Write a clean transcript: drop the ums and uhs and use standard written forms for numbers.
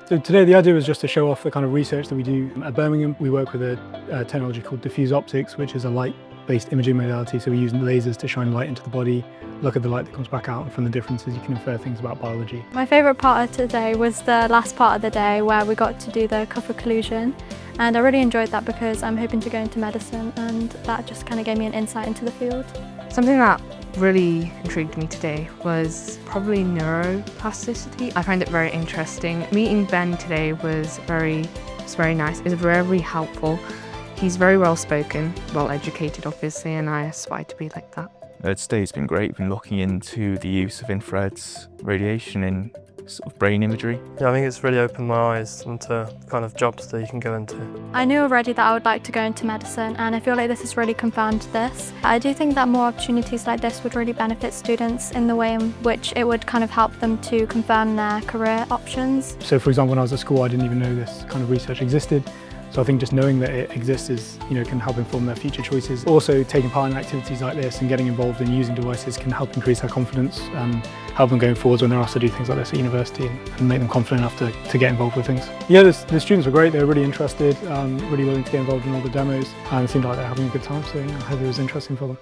So today the idea was just to show off the kind of research that we do at Birmingham. We work with a technology called diffuse optics, which is a light-based imaging modality. So we use lasers to shine light into the body, look at the light that comes back out, and from the differences you can infer things about biology. My favourite part of today was the last part of the day where we got to do the cuff occlusion, and I really enjoyed that because I'm hoping to go into medicine, and that just kind of gave me an insight into the field. Something that really intrigued me today was probably neuroplasticity. I find it very interesting. Meeting Ben today was very nice. It was very helpful. He's very well spoken, well educated obviously, and I aspire to be like that. Today's been great. We've been looking into the use of infrared radiation in sort of brain imagery. Yeah, I think it's really opened my eyes into kind of jobs that you can go into. I knew already that I would like to go into medicine, and I feel like this has really confirmed this. I do think that more opportunities like this would really benefit students in the way in which it would kind of help them to confirm their career options. So for example, when I was at school, I didn't even know this kind of research existed. So I think just knowing that it exists can help inform their future choices. Also, taking part in activities like this and getting involved in using devices can help increase their confidence and help them going forwards when they're asked to do things like this at university and make them confident enough to get involved with things. Yeah, the students were great. They were really interested, really willing to get involved in all the demos, and it seemed like they were having a good time. So yeah, I hope it was interesting for them.